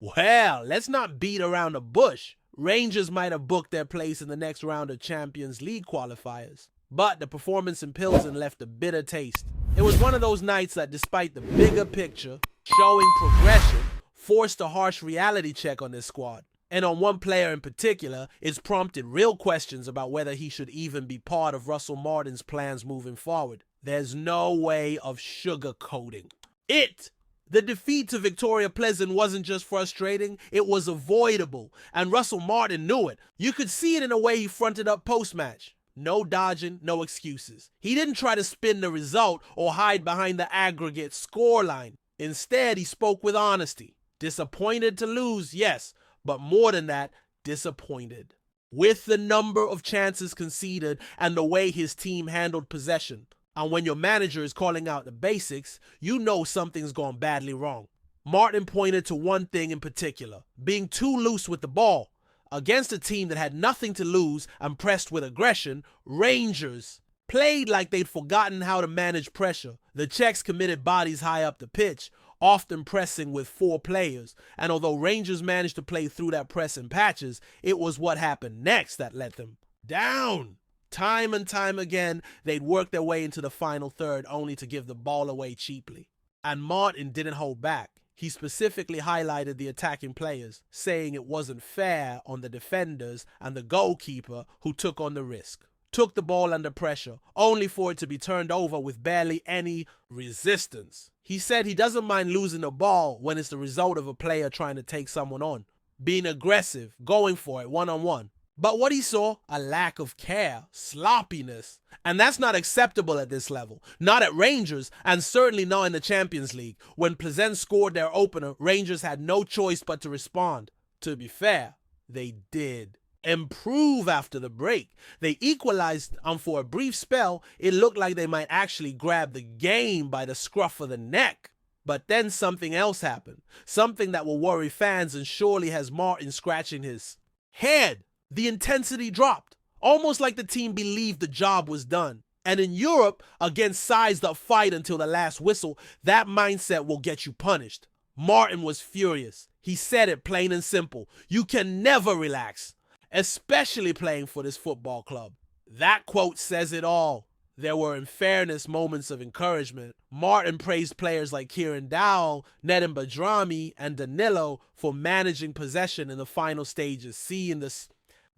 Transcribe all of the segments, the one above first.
Well, let's not beat around the bush. Rangers might have booked their place in the next round of Champions League qualifiers, but the performance in Pilsen left a bitter taste. It was one of those nights that, despite the bigger picture showing progression, forced a harsh reality check on this squad. And on one player in particular, it's prompted real questions about whether he should even be part of Russell Martin's plans moving forward. There's no way of sugarcoating it. The defeat to Victoria Pleasant wasn't just frustrating, it was avoidable, and Russell Martin knew it. You could see it in the way he fronted up post-match. No dodging, no excuses. He didn't try to spin the result or hide behind the aggregate scoreline. Instead, he spoke with honesty. Disappointed to lose, yes, but more than that, disappointed with the number of chances conceded and the way his team handled possession. And when your manager is calling out the basics, you know something's gone badly wrong. Martin pointed to one thing in particular: being too loose with the ball. Against a team that had nothing to lose and pressed with aggression, Rangers played like they'd forgotten how to manage pressure. The Czechs committed bodies high up the pitch, often pressing with 4 players, and although Rangers managed to play through that press in patches, it was what happened next that let them down. Time and time again, they'd work their way into the final third only to give the ball away cheaply. And Martin didn't hold back. He specifically highlighted the attacking players, saying it wasn't fair on the defenders and the goalkeeper who took on the risk. Took the ball under pressure, only for it to be turned over with barely any resistance. He said he doesn't mind losing the ball when it's the result of a player trying to take someone on, being aggressive, going for it one-on-one. But what he saw, a lack of care, sloppiness. And that's not acceptable at this level. Not at Rangers, and certainly not in the Champions League. When Pleasant scored their opener, Rangers had no choice but to respond. To be fair, they did improve after the break. They equalized, and for a brief spell, it looked like they might actually grab the game by the scruff of the neck. But then something else happened. Something that will worry fans and surely has Martin scratching his head. The intensity dropped, almost like the team believed the job was done. And in Europe, against sides that fight until the last whistle, that mindset will get you punished. Martin was furious. He said it plain and simple. You can never relax, especially playing for this football club. That quote says it all. There were, in fairness, moments of encouragement. Martin praised players like Kieran Dowell, Nedim Badrami, and Danilo for managing possession in the final stages, seeing this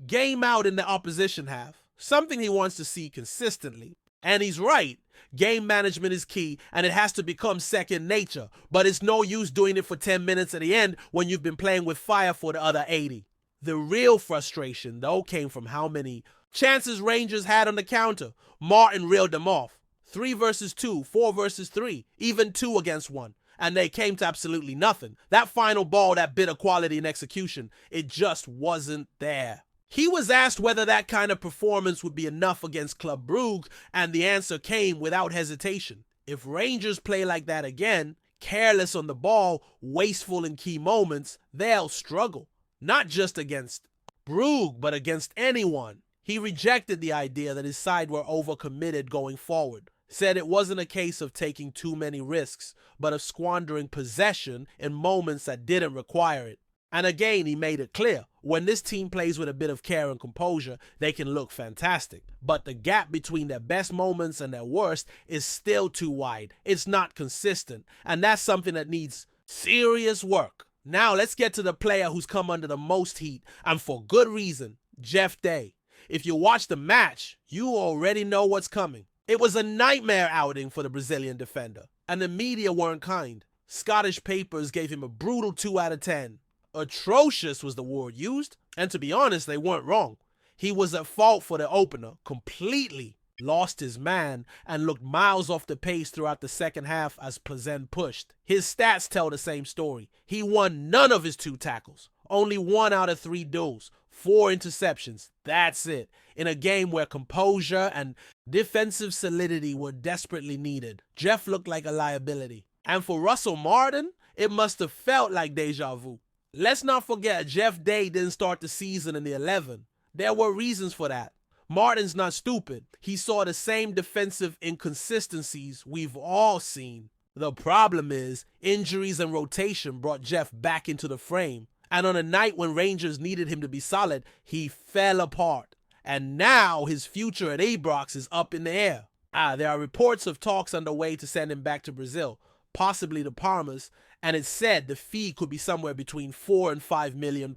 game out in the opposition half, something he wants to see consistently. And he's right. Game management is key, and it has to become second nature. But it's no use doing it for 10 minutes at the end when you've been playing with fire for the other 80. The real frustration, though, came from how many chances Rangers had on the counter. Martin reeled them off. 3 versus 2, 4 versus 3, even 2 against 1. And they came to absolutely nothing. That final ball, that bit of quality and execution, it just wasn't there. He was asked whether that kind of performance would be enough against Club Brugge, and the answer came without hesitation. If Rangers play like that again, careless on the ball, wasteful in key moments, they'll struggle. Not just against Brugge, but against anyone. He rejected the idea that his side were overcommitted going forward. Said it wasn't a case of taking too many risks, but of squandering possession in moments that didn't require it. And again, he made it clear, when this team plays with a bit of care and composure, they can look fantastic. But the gap between their best moments and their worst is still too wide. It's not consistent, and that's something that needs serious work. Now let's get to the player who's come under the most heat, and for good reason, Jeff Day. If you watch the match, you already know what's coming. It was a nightmare outing for the Brazilian defender, and the media weren't kind. Scottish papers gave him a brutal 2 out of 10. Atrocious was the word used, and to be honest, they weren't wrong. He was at fault for the opener, completely lost his man, and looked miles off the pace throughout the second half as Pleasant pushed. His stats tell the same story. He won none of his 2 tackles, only 1 out of 3 duels, 4 interceptions. That's it. In a game where composure and defensive solidity were desperately needed, Jeff looked like a liability. And for Russell Martin, it must have felt like deja vu. Let's not forget, Jeff Day didn't start the season in the 11. There were reasons for that. Martin's not stupid. He saw the same defensive inconsistencies we've all seen. The problem is, injuries and rotation brought Jeff back into the frame, and on a night when Rangers needed him to be solid, he fell apart. And now his future at Ibrox is up in the air. There are reports of talks underway to send him back to Brazil, possibly to Parmas, and it's said the fee could be somewhere between £4 and £5 million.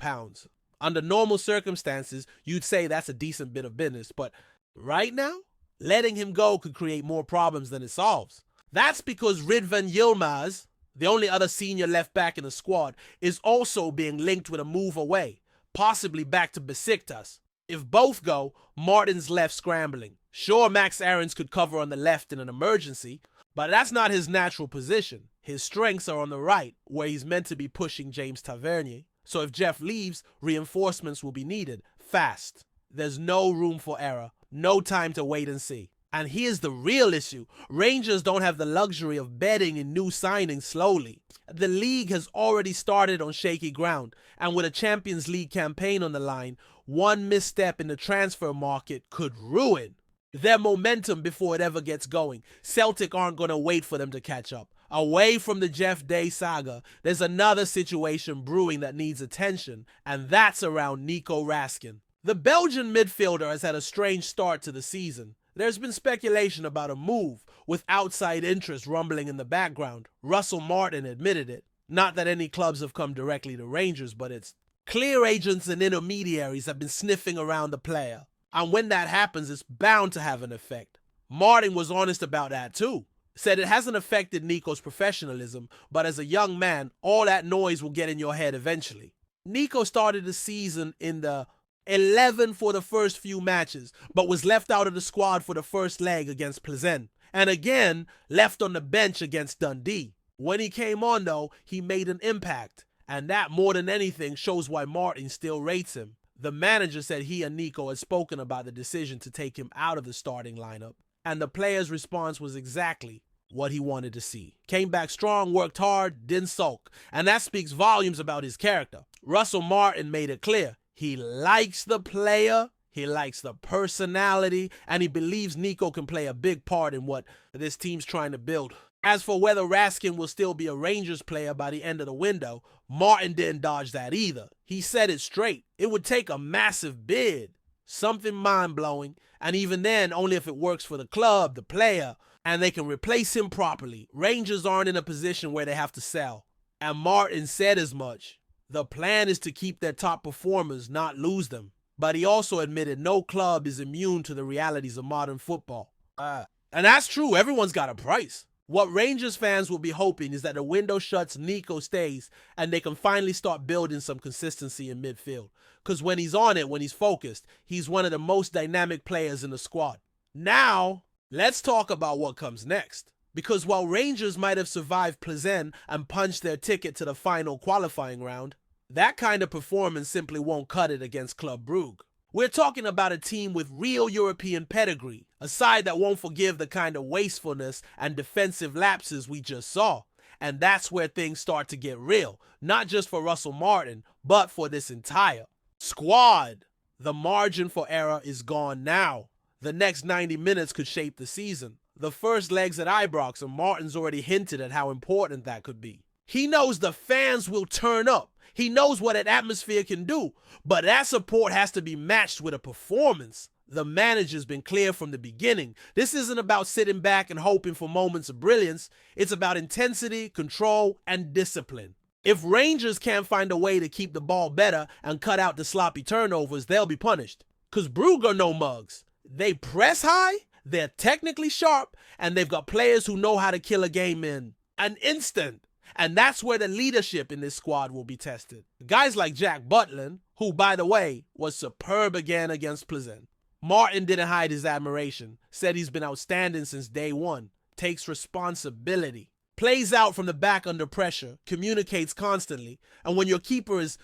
Under normal circumstances, you'd say that's a decent bit of business, but right now, letting him go could create more problems than it solves. That's because Ridvan Yilmaz, the only other senior left back in the squad, is also being linked with a move away, possibly back to Besiktas. If both go, Martin's left scrambling. Sure, Max Aarons could cover on the left in an emergency, but that's not his natural position. His strengths are on the right, where he's meant to be pushing James Tavernier. So if Jeff leaves, reinforcements will be needed, fast. There's no room for error, no time to wait and see. And here's the real issue. Rangers don't have the luxury of betting in new signings slowly. The league has already started on shaky ground, and with a Champions League campaign on the line, one misstep in the transfer market could ruin their momentum before it ever gets going. Celtic aren't going to wait for them to catch up. Away from the Jeff Day saga, there's another situation brewing that needs attention, and that's around Nico Rascin. The Belgian midfielder has had a strange start to the season. There's been speculation about a move, with outside interest rumbling in the background. Russell Martin admitted it. Not that any clubs have come directly to Rangers, but it's clear agents and intermediaries have been sniffing around the player. And when that happens, it's bound to have an effect. Martin was honest about that too. Said it hasn't affected Nico's professionalism, but as a young man, all that noise will get in your head eventually. Nico started the season in the 11 for the first few matches, but was left out of the squad for the first leg against Pleasant, and again left on the bench against Dundee. When he came on though, he made an impact, and that more than anything shows why Martin still rates him. The manager said he and Nico had spoken about the decision to take him out of the starting lineup, and the player's response was exactly what he wanted to see. Came back strong, worked hard, didn't sulk, and that speaks volumes about his character. Russell Martin made it clear. He likes the player, he likes the personality, and he believes Nico can play a big part in what this team's trying to build. As for whether Rascin will still be a Rangers player by the end of the window, Martin didn't dodge that either. He said it straight. It would take a massive bid, something mind-blowing, and even then, only if it works for the club, the player, and they can replace him properly. Rangers aren't in a position where they have to sell. And Martin said as much. The plan is to keep their top performers, not lose them. But he also admitted no club is immune to the realities of modern football. And that's true, everyone's got a price. What Rangers fans will be hoping is that the window shuts, Nico stays, and they can finally start building some consistency in midfield. Because when he's on it, when he's focused, he's one of the most dynamic players in the squad. Now, let's talk about what comes next. Because while Rangers might have survived Pleasant and punched their ticket to the final qualifying round, that kind of performance simply won't cut it against Club Brugge. We're talking about a team with real European pedigree, a side that won't forgive the kind of wastefulness and defensive lapses we just saw. And that's where things start to get real, not just for Russell Martin, but for this entire squad. The margin for error is gone now. The next 90 minutes could shape the season. The first leg's at Ibrox, and Martin's already hinted at how important that could be. He knows the fans will turn up. He knows what an atmosphere can do, but that support has to be matched with a performance. The manager's been clear from the beginning. This isn't about sitting back and hoping for moments of brilliance. It's about intensity, control, and discipline. If Rangers can't find a way to keep the ball better and cut out the sloppy turnovers, they'll be punished. Because Brugge are no mugs. They press high, they're technically sharp, and they've got players who know how to kill a game in an instant. And that's where the leadership in this squad will be tested. Guys like Jack Butland, who, by the way, was superb again against Pleasant. Martin didn't hide his admiration, said he's been outstanding since day one, takes responsibility, plays out from the back under pressure, communicates constantly, and when your keeper is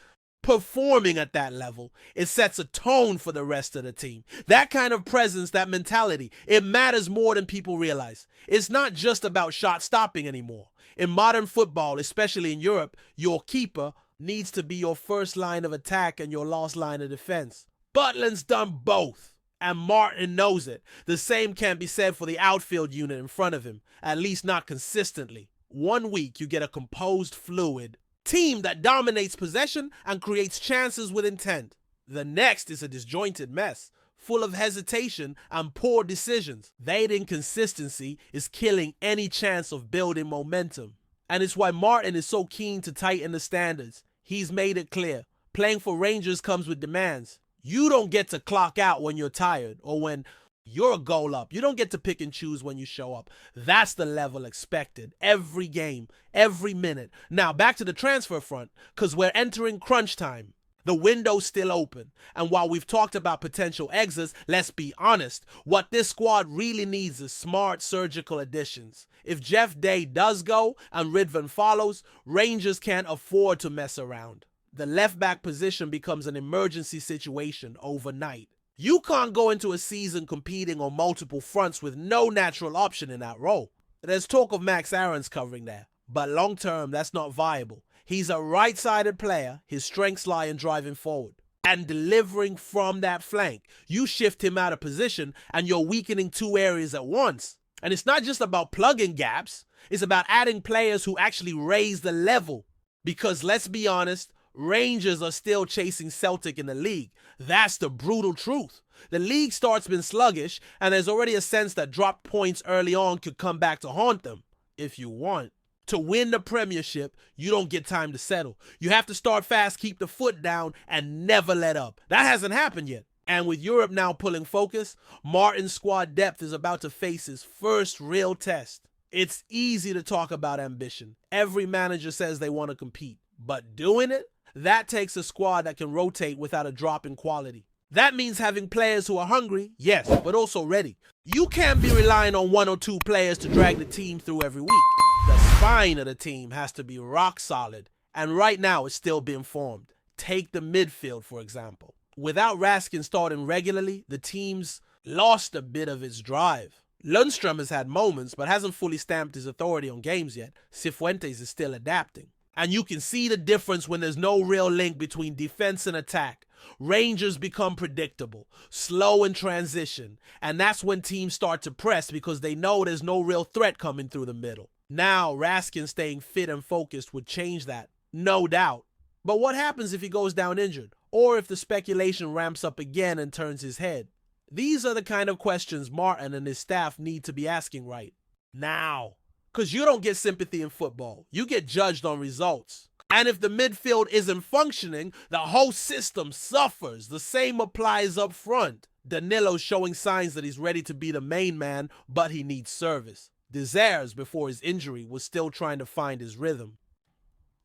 performing at that level, it sets a tone for the rest of the team. That kind of presence, that mentality, it matters more than people realize. It's not just about shot stopping anymore. In modern football, especially in Europe, your keeper needs to be your first line of attack and your last line of defense. Butland's done both, and Martin knows it. The same can't be said for the outfield unit in front of him, at least not consistently. 1 week you get a composed, fluid team that dominates possession and creates chances with intent. The next is a disjointed mess, full of hesitation and poor decisions. That inconsistency is killing any chance of building momentum. And it's why Martin is so keen to tighten the standards. He's made it clear. Playing for Rangers comes with demands. You don't get to clock out when you're tired or when you're a goal up. You don't get to pick and choose when you show up. That's the level expected. Every game, every minute. Now back to the transfer front, because we're entering crunch time. The window's still open. And while we've talked about potential exits, let's be honest. What this squad really needs is smart surgical additions. If Jeff Day does go and Ridvan follows, Rangers can't afford to mess around. The left back position becomes an emergency situation overnight. You can't go into a season competing on multiple fronts with no natural option in that role. There's talk of Max Aarons covering there, but long term that's not viable. He's a right-sided player. His strengths lie in driving forward and delivering from that flank. You shift him out of position and you're weakening two areas at once. And it's not just about plugging gaps. It's about adding players who actually raise the level. Because let's be honest, Rangers are still chasing Celtic in the league. That's the brutal truth. The league start's been sluggish, and there's already a sense that dropped points early on could come back to haunt them, if you want. To win the Premiership, you don't get time to settle. You have to start fast, keep the foot down, and never let up. That hasn't happened yet. And with Europe now pulling focus, Martin's squad depth is about to face his first real test. It's easy to talk about ambition. Every manager says they want to compete. But doing it? That takes a squad that can rotate without a drop in quality. That means having players who are hungry, yes, but also ready. You can't be relying on one or two players to drag the team through every week. The spine of the team has to be rock solid, and right now it's still being formed. Take the midfield, for example. Without Rascin starting regularly, the team's lost a bit of its drive. Lundstrom has had moments, but hasn't fully stamped his authority on games yet. Cifuentes is still adapting. And you can see the difference when there's no real link between defense and attack. Rangers become predictable, slow in transition, and that's when teams start to press because they know there's no real threat coming through the middle. Now, Rascin staying fit and focused would change that, no doubt. But what happens if he goes down injured? Or if the speculation ramps up again and turns his head? These are the kind of questions Martin and his staff need to be asking right now. Because you don't get sympathy in football. You get judged on results. And if the midfield isn't functioning, the whole system suffers. The same applies up front. Danilo's showing signs that he's ready to be the main man, but he needs service. Desires, before his injury, was still trying to find his rhythm.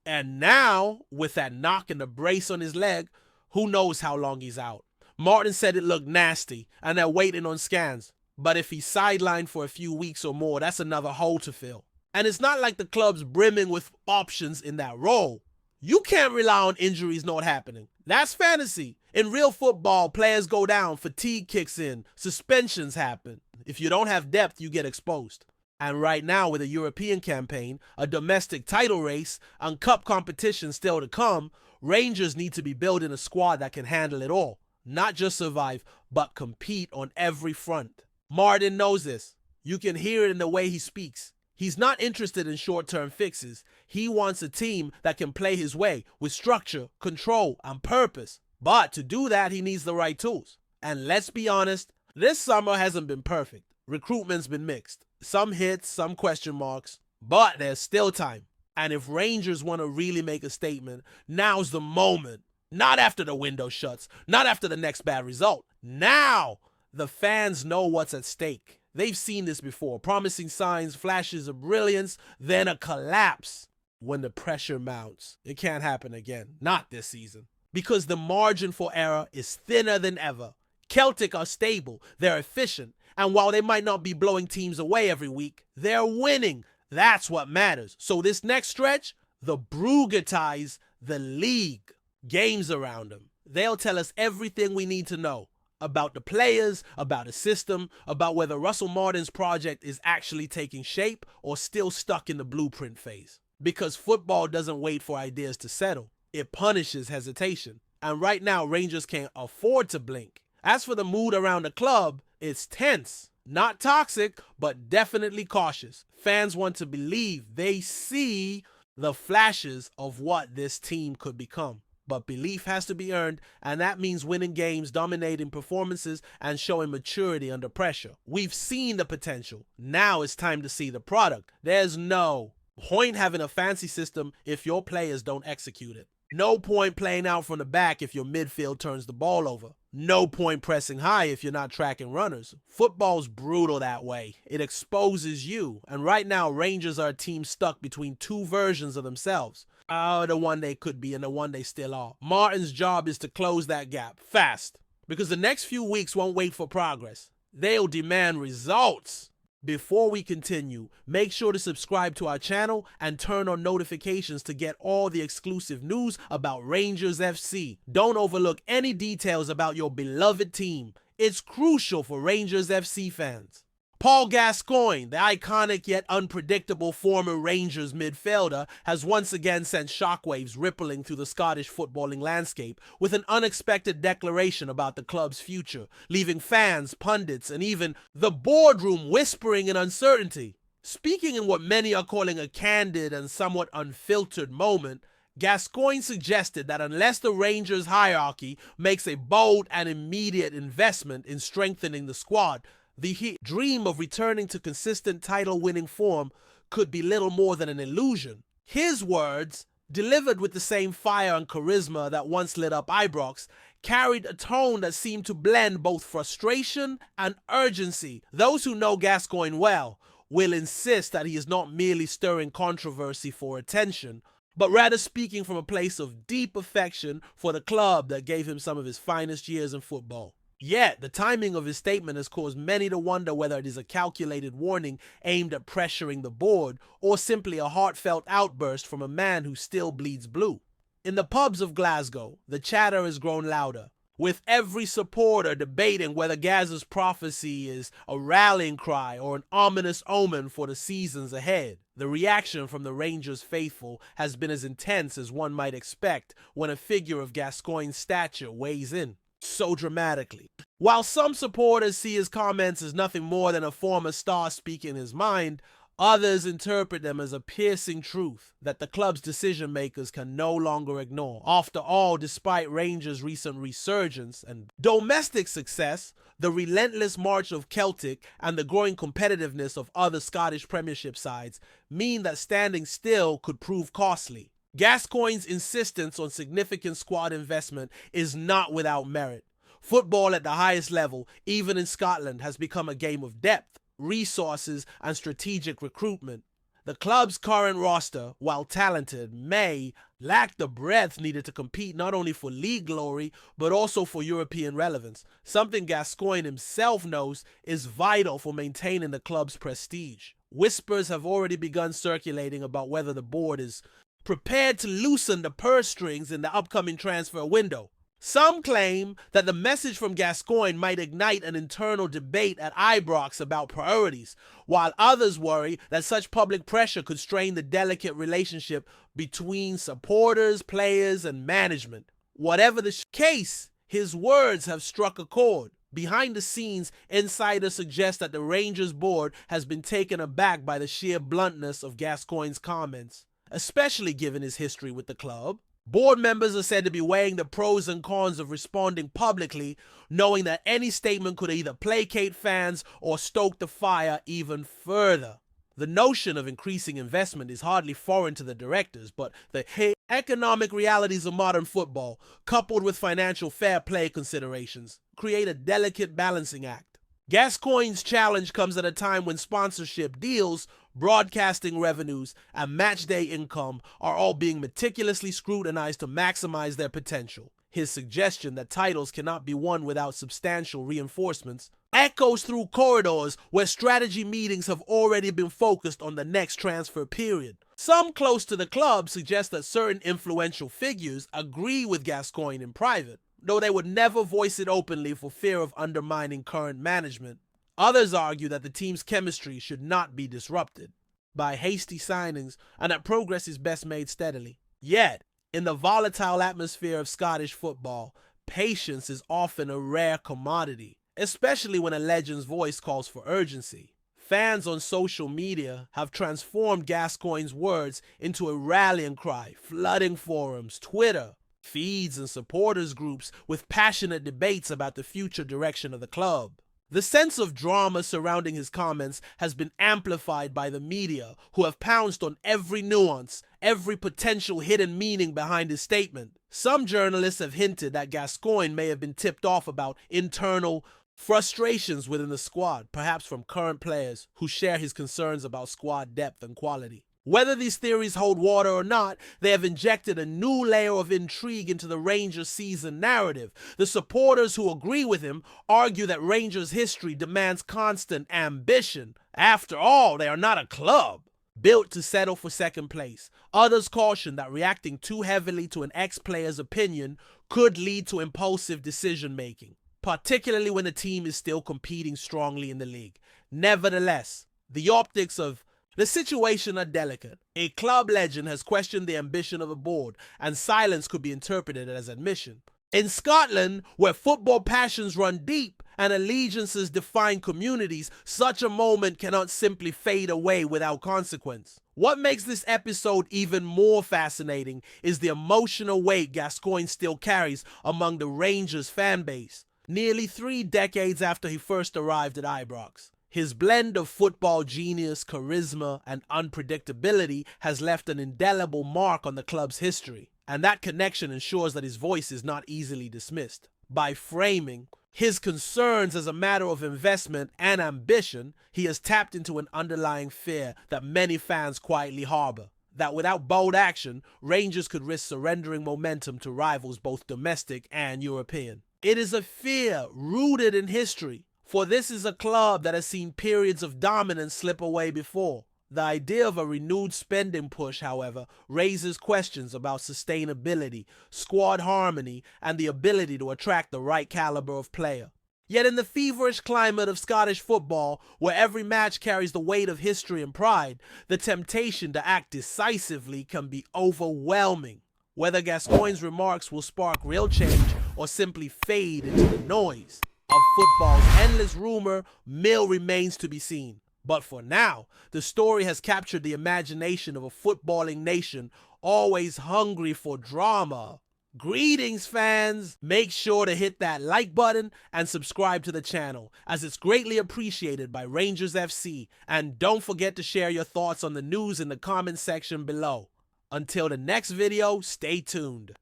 And now, with that knock and the brace on his leg, who knows how long he's out. Martin said it looked nasty, and they're waiting on scans. But if he's sidelined for a few weeks or more, that's another hole to fill. And it's not like the club's brimming with options in that role. You can't rely on injuries not happening. That's fantasy. In real football, players go down, fatigue kicks in, suspensions happen. If you don't have depth, you get exposed. And right now, with a European campaign, a domestic title race, and cup competition still to come, Rangers need to be building a squad that can handle it all. Not just survive, but compete on every front. Martin knows this. You can hear it in the way he speaks. He's not interested in short-term fixes. He wants a team that can play his way with structure, control, and purpose. But to do that, he needs the right tools. And let's be honest, this summer hasn't been perfect. Recruitment's been mixed. Some hits, some question marks, but there's still time. And if Rangers want to really make a statement, now's the moment. Not after the window shuts, not after the next bad result. Now! The fans know what's at stake. They've seen this before. Promising signs, flashes of brilliance, then a collapse. When the pressure mounts, it can't happen again. Not this season. Because the margin for error is thinner than ever. Celtic are stable, they're efficient, and while they might not be blowing teams away every week, they're winning. That's what matters. So this next stretch, the Brugatize the league. Games around them. They'll tell us everything we need to know. About the players, about the system, about whether Russell Martin's project is actually taking shape or still stuck in the blueprint phase. Because football doesn't wait for ideas to settle. It punishes hesitation. And right now, Rangers can't afford to blink. As for the mood around the club, it's tense. Not toxic, but definitely cautious. Fans want to believe they see the flashes of what this team could become. But belief has to be earned, and that means winning games, dominating performances, and showing maturity under pressure. We've seen the potential. Now it's time to see the product. There's no point having a fancy system if your players don't execute it. No point playing out from the back if your midfield turns the ball over. No point pressing high if you're not tracking runners. Football's brutal that way. It exposes you. And right now, Rangers are a team stuck between two versions of themselves. The one they could be and the one they still are. Martin's job is to close that gap fast, because the next few weeks won't wait for progress. They'll demand results. Before we continue, make sure to subscribe to our channel and turn on notifications to get all the exclusive news about Rangers FC. Don't overlook any details about your beloved team. It's crucial for Rangers FC fans. Paul Gascoigne, the iconic yet unpredictable former Rangers midfielder, has once again sent shockwaves rippling through the Scottish footballing landscape with an unexpected declaration about the club's future, leaving fans, pundits, and even the boardroom whispering in uncertainty. Speaking in what many are calling a candid and somewhat unfiltered moment, Gascoigne suggested that unless the Rangers hierarchy makes a bold and immediate investment in strengthening the squad, the dream of returning to consistent title-winning form could be little more than an illusion. His words, delivered with the same fire and charisma that once lit up Ibrox, carried a tone that seemed to blend both frustration and urgency. Those who know Gascoigne well will insist that he is not merely stirring controversy for attention, but rather speaking from a place of deep affection for the club that gave him some of his finest years in football. Yet, the timing of his statement has caused many to wonder whether it is a calculated warning aimed at pressuring the board, or simply a heartfelt outburst from a man who still bleeds blue. In the pubs of Glasgow, the chatter has grown louder, with every supporter debating whether GAZZA's prophecy is a rallying cry or an ominous omen for the seasons ahead. The reaction from the Rangers faithful has been as intense as one might expect when a figure of Gascoigne's stature weighs in so dramatically. While some supporters see his comments as nothing more than a former star speaking his mind, others interpret them as a piercing truth that the club's decision makers can no longer ignore. After all, despite Rangers' recent resurgence and domestic success, the relentless march of Celtic and the growing competitiveness of other Scottish Premiership sides mean that standing still could prove costly. Gascoigne's insistence on significant squad investment is not without merit. Football at the highest level, even in Scotland, has become a game of depth, resources, and strategic recruitment. The club's current roster, while talented, may lack the breadth needed to compete not only for league glory, but also for European relevance, something Gascoigne himself knows is vital for maintaining the club's prestige. Whispers have already begun circulating about whether the board is prepared to loosen the purse strings in the upcoming transfer window. Some claim that the message from Gascoigne might ignite an internal debate at Ibrox about priorities, while others worry that such public pressure could strain the delicate relationship between supporters, players, and management. Whatever the case, his words have struck a chord. Behind the scenes, insiders suggest that the Rangers board has been taken aback by the sheer bluntness of Gascoigne's comments, especially given his history with the club. Board members are said to be weighing the pros and cons of responding publicly, knowing that any statement could either placate fans or stoke the fire even further. The notion of increasing investment is hardly foreign to the directors, but the economic realities of modern football, coupled with financial fair play considerations, create a delicate balancing act. Gascoigne's challenge comes at a time when sponsorship deals, broadcasting revenues, and matchday income are all being meticulously scrutinized to maximize their potential. His suggestion that titles cannot be won without substantial reinforcements echoes through corridors where strategy meetings have already been focused on the next transfer period. Some close to the club suggest that certain influential figures agree with Gascoigne in private, though they would never voice it openly for fear of undermining current management. Others argue that the team's chemistry should not be disrupted by hasty signings and that progress is best made steadily. Yet, in the volatile atmosphere of Scottish football, patience is often a rare commodity. especially when a legend's voice calls for urgency. Fans on social media have transformed Gascoigne's words into a rallying cry, flooding forums, Twitter, feeds, and supporters groups with passionate debates about the future direction of the club. The sense of drama surrounding his comments has been amplified by the media, who have pounced on every nuance, every potential hidden meaning behind his statement. Some journalists have hinted that Gascoigne may have been tipped off about internal frustrations within the squad, perhaps from current players who share his concerns about squad depth and quality. Whether these theories hold water or not, they have injected a new layer of intrigue into the Rangers season narrative. The supporters who agree with him argue that Rangers history demands constant ambition. After all, they are not a club built to settle for second place. Others caution that reacting too heavily to an ex-player's opinion could lead to impulsive decision-making, particularly when the team is still competing strongly in the league. Nevertheless, the optics of the situation are delicate. A club legend has questioned the ambition of a board, and silence could be interpreted as admission. In Scotland, where football passions run deep and allegiances define communities, such a moment cannot simply fade away without consequence. What makes this episode even more fascinating is the emotional weight Gascoigne still carries among the Rangers fan base. Nearly 3 decades after he first arrived at Ibrox, his blend of football genius, charisma, and unpredictability has left an indelible mark on the club's history, and that connection ensures that his voice is not easily dismissed. By framing his concerns as a matter of investment and ambition, he has tapped into an underlying fear that many fans quietly harbor, that without bold action, Rangers could risk surrendering momentum to rivals both domestic and European. It is a fear rooted in history, for this is a club that has seen periods of dominance slip away before. The idea of a renewed spending push, however, raises questions about sustainability, squad harmony, and the ability to attract the right caliber of player. Yet in the feverish climate of Scottish football, where every match carries the weight of history and pride, the temptation to act decisively can be overwhelming. Whether Gascoigne's remarks will spark real change or simply fade into the noise of football's endless rumor mill remains to be seen. But for now, the story has captured the imagination of a footballing nation always hungry for drama. Greetings, fans! Make sure to hit that like button and subscribe to the channel, as it's greatly appreciated by Rangers FC. And don't forget to share your thoughts on the news in the comment section below. Until the next video, stay tuned.